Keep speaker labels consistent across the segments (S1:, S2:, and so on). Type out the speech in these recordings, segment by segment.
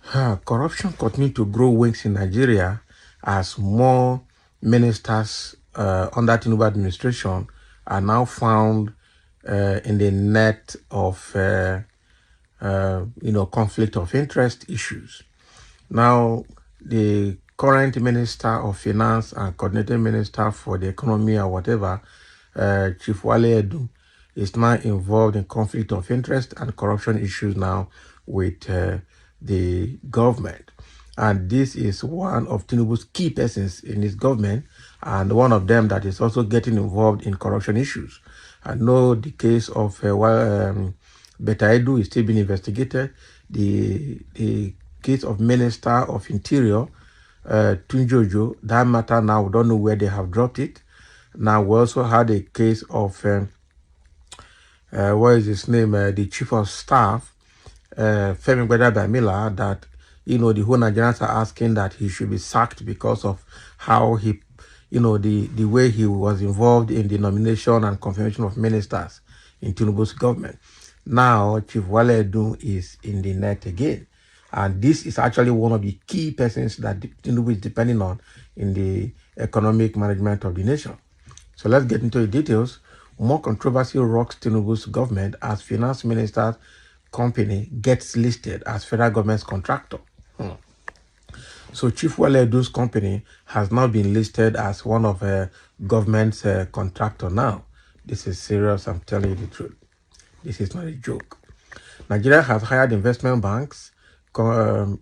S1: Corruption continues to grow wings in Nigeria as more ministers under Tinubu administration are now found in the net of conflict of interest issues. Now, the current Minister of Finance and Coordinating Minister for the Economy or whatever, Chief Wale Edun, is now involved in conflict of interest and corruption issues now with the government. And this is one of Tinubu's key persons in his government, and one of them that is also getting involved in corruption issues. I know the case of Beta Edu is still being investigated. The case of Minister of Interior, Tunjojo, that matter now, we don't know where they have dropped it. Now, we also had a case of, what is his name, the Chief of Staff, Femi Gbadebamila, that, the whole Nigerians are asking that he should be sacked because of how he, the way he was involved in the nomination and confirmation of ministers in Tinubu's government. Now, Chief Wale Edun is in the net again. And this is actually one of the key persons that Tinubu is depending on in the economic management of the nation. So let's get into the details. More controversy rocks Tinubu's government as finance minister's company gets listed as federal government's contractor. So Chief Wale Edun's company has now been listed as one of government's contractor now. This is serious, I'm telling you the truth. This is not a joke. Nigeria has hired investment banks,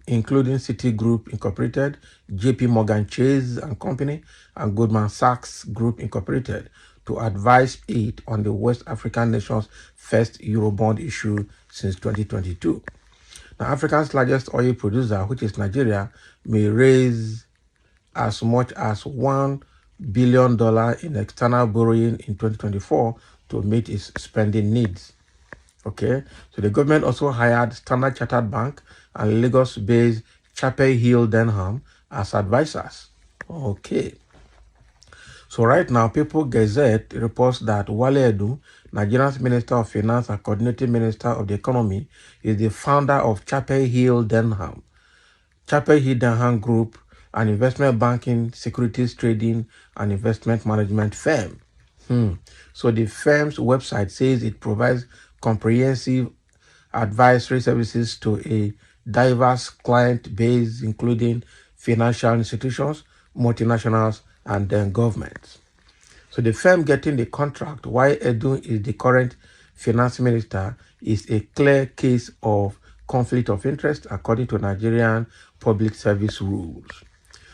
S1: including Citigroup Incorporated, JP Morgan Chase and Company, and Goldman Sachs Group Incorporated to advise it on the West African nation's first Eurobond issue since 2022. Now, Africa's largest oil producer, which is Nigeria, may raise as much as $1 billion in external borrowing in 2024 to meet its spending needs. Okay, so the government also hired Standard Chartered Bank and Lagos-based Chapel Hill Denham as advisors. Okay. So right now, People Gazette reports that Wale Edun, Nigeria's Minister of Finance and Coordinating Minister of the Economy, is the founder of Chapel Hill Denham. Chapel Hill Denham Group, an investment banking, securities trading, and investment management firm. So the firm's website says it provides comprehensive advisory services to a diverse client base, including financial institutions, multinationals, and then governments. So the firm getting the contract, why Edun is the current finance minister, is a clear case of conflict of interest according to Nigerian public service rules.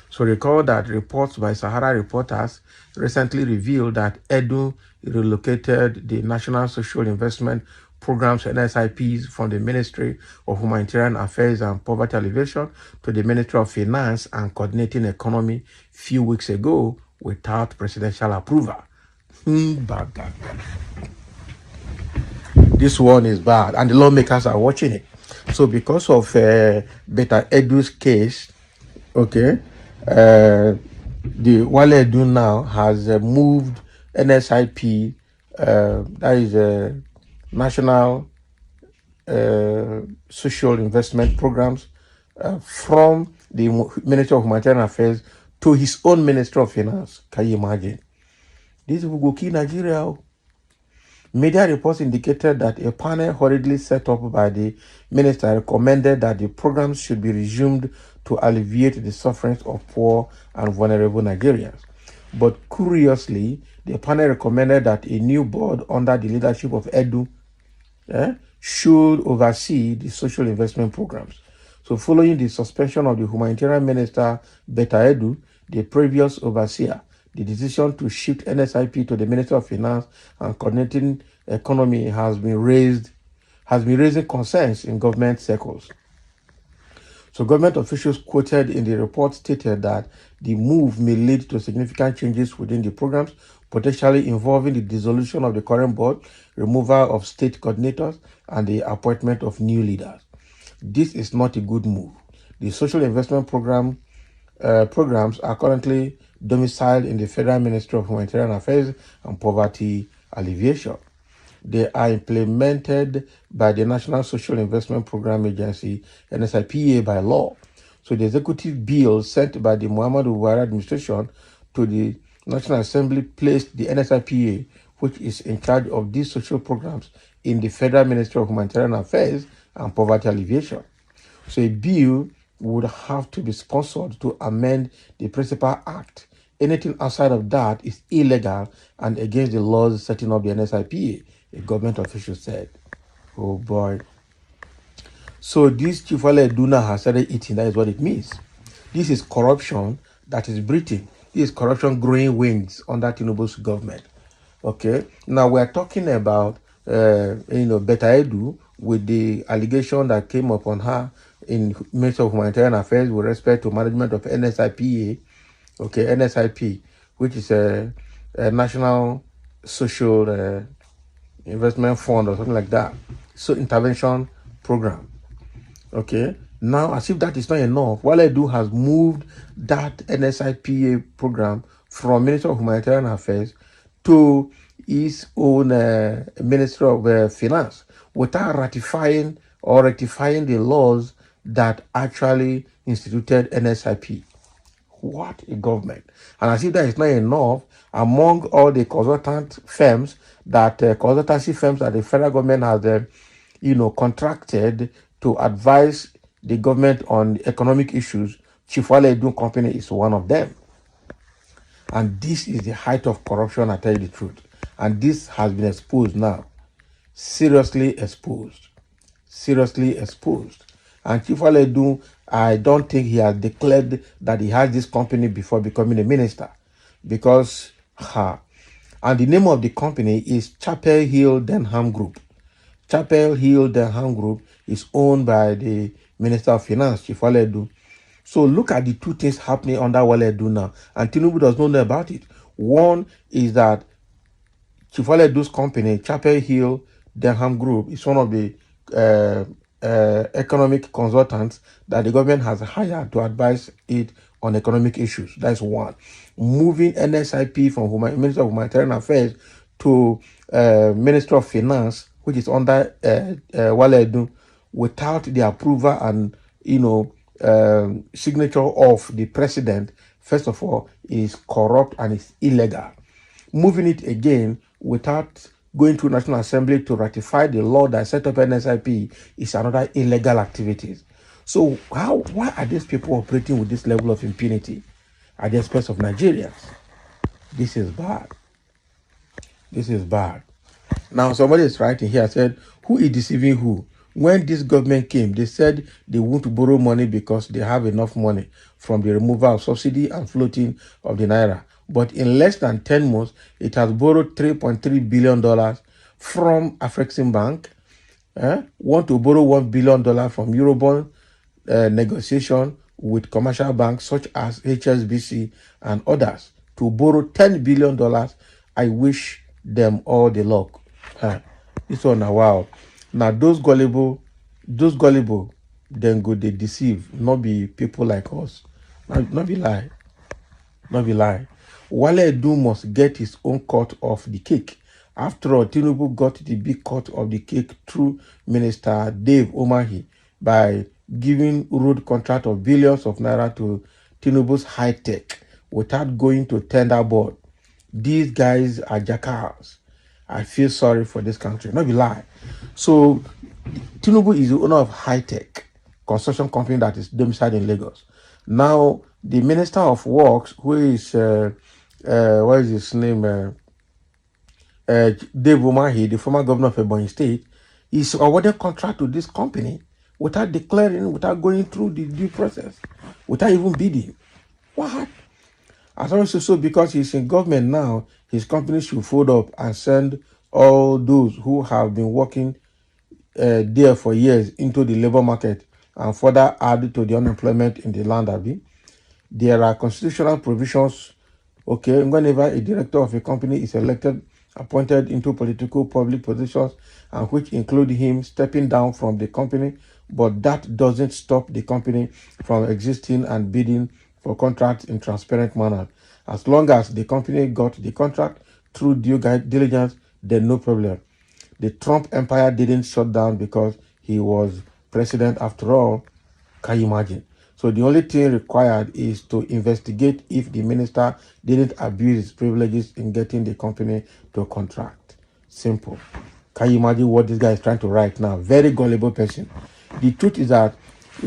S1: So recall that reports by Sahara reporters recently revealed that Edun relocated the National Social Investment Programs NSIPs from the Ministry of Humanitarian Affairs and Poverty Alleviation to the Ministry of Finance and Coordinating Economy few weeks ago without presidential approval. Bad. This one is bad, and the lawmakers are watching it. So because of Beta Edu's case, okay, the Wale Edun now has moved NSIP, that is National Social Investment Programs, from the Ministry of Humanitarian Affairs to his own Ministry of Finance. Can you imagine? This will go kill Nigeria. Media reports indicated that a panel hurriedly set up by the minister recommended that the programs should be resumed to alleviate the sufferings of poor and vulnerable Nigerians. But curiously, the panel recommended that a new board under the leadership of Edu should oversee the social investment programs. So following the suspension of the humanitarian minister, Beta Edu, the previous overseer, the decision to shift NSIP to the Ministry of Finance and Coordinating Economy has been raising concerns in government circles. So government officials quoted in the report stated that the move may lead to significant changes within the programs, potentially involving the dissolution of the current board, removal of state coordinators, and the appointment of new leaders. This is not a good move. The social investment programs are currently domiciled in the Federal Ministry of Humanitarian Affairs and Poverty Alleviation. They are implemented by the National Social Investment Program Agency, NSIPA, by law. So the executive bill sent by the Muhammadu Buhari administration to the National Assembly placed the NSIPA, which is in charge of these social programs, in the Federal Ministry of Humanitarian Affairs and Poverty Alleviation. So a bill would have to be sponsored to amend the Principal Act. Anything outside of that is illegal and against the laws setting up the NSIPA, a government official said. Oh boy. So this Chifale Duna has started eating. That is what it means. This is corruption that is breathing. This is corruption growing wings under Tinubu's government. Okay. Now we're talking about Beta Edu with the allegation that came upon her in Ministry of Humanitarian Affairs with respect to management of NSIPA. Okay, NSIP, which is a National Social Investment Fund or something like that. So intervention program. Okay. Now, as if that is not enough, Wale Edu has moved that NSIPA program from Minister of Humanitarian Affairs to his own Ministry of Finance without ratifying or rectifying the laws that actually instituted NSIP. What a government. And as if that is not enough, among all the consultancy firms that the federal government has contracted to advise the government on economic issues, Chief Wale Edu Company is one of them. And this is the height of corruption, I tell you the truth. And this has been exposed now. Seriously exposed. Seriously exposed. And Chief Wale Edu, I don't think he has declared that he has this company before becoming a minister. Because, and the name of the company is Chapel Hill Denham Group. Chapel Hill Denham Group is owned by the Minister of Finance, Chief Wale Edu. So look at the two things happening under Wale Edu now. And Tinubu does not know about it. One is that Chief Wale Edu's company, Chapel Hill Denham Group, is one of the economic consultants that the government has hired to advise it on economic issues. That's one. Moving NSIP from Minister of Humanitarian Affairs to Minister of Finance, which is under Wale Edu, without the approval and signature of the president, first of all, is corrupt and is illegal. Moving it again without going to National Assembly to ratify the law that set up NSIP is another illegal activity. So why are these people operating with this level of impunity at the expense of Nigerians? This is bad. This is bad. Now somebody is writing here, said, who is deceiving who? When this government came, they said they want to borrow money because they have enough money from the removal of subsidy and floating of the naira. But in less than 10 months, it has borrowed $3.3 billion from Afrexim Bank. Want to borrow $1 billion from Eurobond negotiation with commercial banks such as HSBC and others to borrow $10 billion. I wish them all the luck. This one, wow. Now, those gullible, then go they deceive, not be people like us. Not be lie. Not be lie. Wale Edu must get his own cut of the cake. After all, Tinubu got the big cut of the cake through Minister Dave Umahi by giving road contract of billions of naira to Tinubu's high tech without going to tender board. These guys are jackals. I feel sorry for this country. Not be lie. So Tinubu is the owner of high tech construction company that is domiciled in Lagos. Now the Minister of Works, who is what is his name? Dave Umahi, the former governor of Ebonyi State, is awarded contract to this company without declaring, without going through the due process, without even bidding. What? As also so because he's in government now, his company should fold up and send all those who have been working there for years into the labor market and further add to the unemployment in the land. There are constitutional provisions. Okay, whenever a director of a company is elected, appointed into political public positions, and which include him stepping down from the company, but that doesn't stop the company from existing and bidding for contracts in transparent manner. As long as the company got the contract through due diligence, then no problem. The Trump empire didn't shut down because he was president after all. Can you imagine? So the only thing required is to investigate if the minister didn't abuse his privileges in getting the company to contract. Simple. Can you imagine what this guy is trying to write now? Very gullible person. The truth is that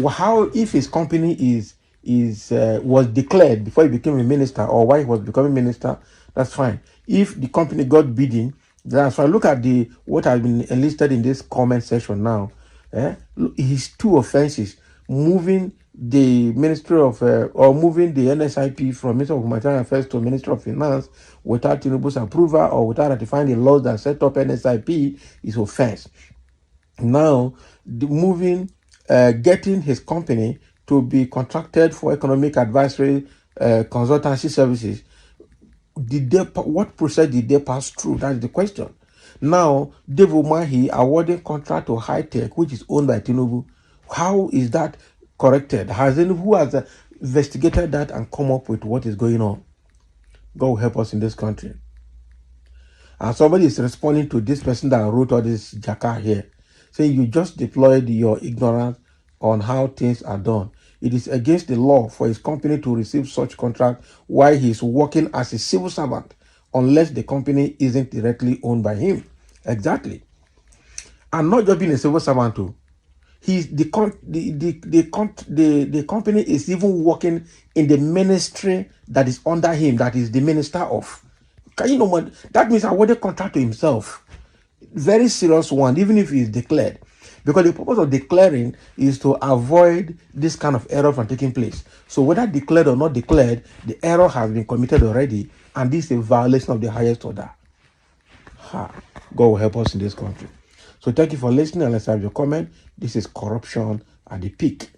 S1: how if his company was declared before he became a minister or while he was becoming minister, that's fine. If the company got bidding, that's fine. Look at what has been enlisted in this comment section now. His two offenses: moving the Ministry of or moving the NSIP from Minister of Humanitarian Affairs to Ministry of Finance without Tinubu's approval or without ratifying the laws that set up NSIP is offense. Now, getting his company to be contracted for economic advisory consultancy services, what process did they pass through? That's the question. Now, Dave Umahi awarding contract to High Tech, which is owned by Tinubu. How is that corrected? Who has investigated that and come up with what is going on? God will help us in this country. And somebody is responding to this person that wrote all this jaka here, saying you just deployed your ignorance on how things are done. It is against the law for his company to receive such contract while he is working as a civil servant, unless the company isn't directly owned by him. Exactly. And not just being a civil servant too. The company is even working in the ministry that is under him, that is the minister of. Can you know what that means? Awarded contract to himself. Very serious one, even if he is declared. Because the purpose of declaring is to avoid this kind of error from taking place. So whether declared or not declared, the error has been committed already, and this is a violation of the highest order. God will help us in this country. So thank you for listening, and let's have your comment. This is corruption at the peak.